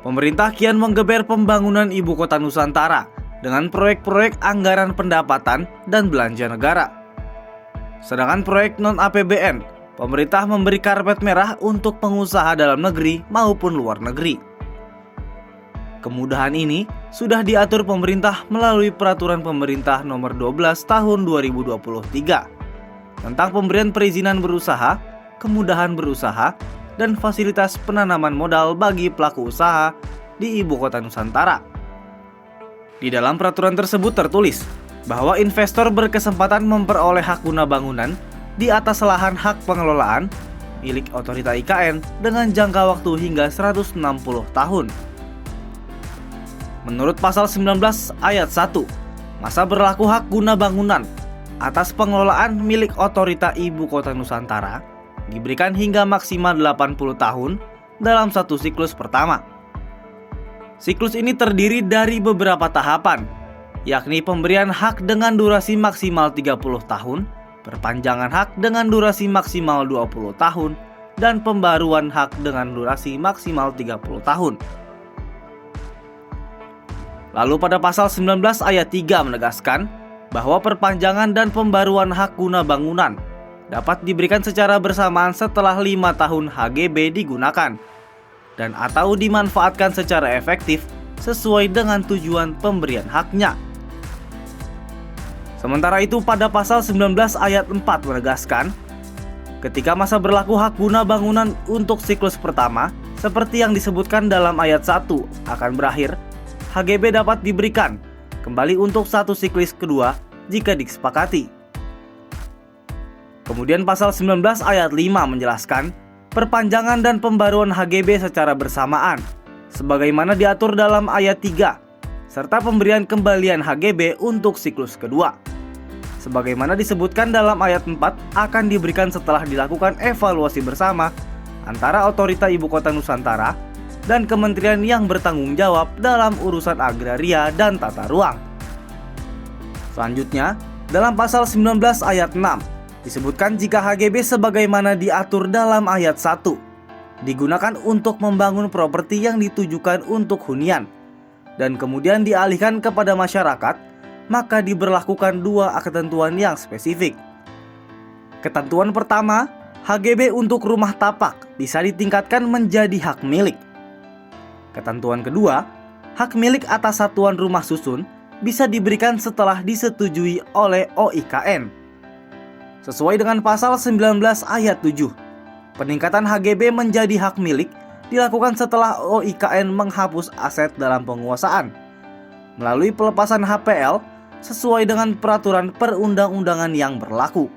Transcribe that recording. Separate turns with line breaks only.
Pemerintah kian menggeber pembangunan ibu kota Nusantara dengan proyek-proyek anggaran pendapatan dan belanja negara. Sedangkan proyek non-APBN, pemerintah memberi karpet merah untuk pengusaha dalam negeri maupun luar negeri. Kemudahan ini sudah diatur pemerintah melalui Peraturan Pemerintah Nomor 12 Tahun 2023 tentang pemberian perizinan berusaha, kemudahan berusaha, dan fasilitas penanaman modal bagi pelaku usaha di Ibu Kota Nusantara. Di dalam peraturan tersebut tertulis bahwa investor berkesempatan memperoleh hak guna bangunan di atas lahan hak pengelolaan milik otorita IKN dengan jangka waktu hingga 160 tahun. Menurut pasal 19 ayat 1, masa berlaku hak guna bangunan atas pengelolaan milik otorita Ibu Kota Nusantara diberikan hingga maksimal 80 tahun dalam satu siklus pertama. Siklus ini terdiri dari beberapa tahapan, yakni pemberian hak dengan durasi maksimal 30 tahun, perpanjangan hak dengan durasi maksimal 20 tahun, dan pembaruan hak dengan durasi maksimal 30 tahun. Lalu pada pasal 19 ayat 3 menegaskan bahwa perpanjangan dan pembaruan hak guna bangunan dapat diberikan secara bersamaan setelah 5 tahun HGB digunakan dan atau dimanfaatkan secara efektif sesuai dengan tujuan pemberian haknya. Sementara itu pada pasal 19 ayat 4 menegaskan ketika masa berlaku hak guna bangunan untuk siklus pertama seperti yang disebutkan dalam ayat 1 akan berakhir, HGB dapat diberikan kembali untuk satu siklus kedua jika disepakati. Kemudian pasal 19 ayat 5 menjelaskan perpanjangan dan pembaruan HGB secara bersamaan sebagaimana diatur dalam ayat 3 serta pemberian kembalian HGB untuk siklus kedua. Sebagaimana disebutkan dalam ayat 4 akan diberikan setelah dilakukan evaluasi bersama antara otorita Ibu Kota Nusantara dan kementerian yang bertanggung jawab dalam urusan agraria dan tata ruang. Selanjutnya, dalam pasal 19 ayat 6 disebutkan jika HGB sebagaimana diatur dalam ayat 1 digunakan untuk membangun properti yang ditujukan untuk hunian dan kemudian dialihkan kepada masyarakat, maka diberlakukan dua ketentuan yang spesifik. Ketentuan pertama, HGB untuk rumah tapak bisa ditingkatkan menjadi hak milik. Ketentuan kedua, hak milik atas satuan rumah susun bisa diberikan setelah disetujui oleh OIKN. Sesuai dengan pasal 19 ayat 7, peningkatan HGB menjadi hak milik dilakukan setelah OIKN menghapus aset dalam penguasaan melalui pelepasan HPL sesuai dengan peraturan perundang-undangan yang berlaku.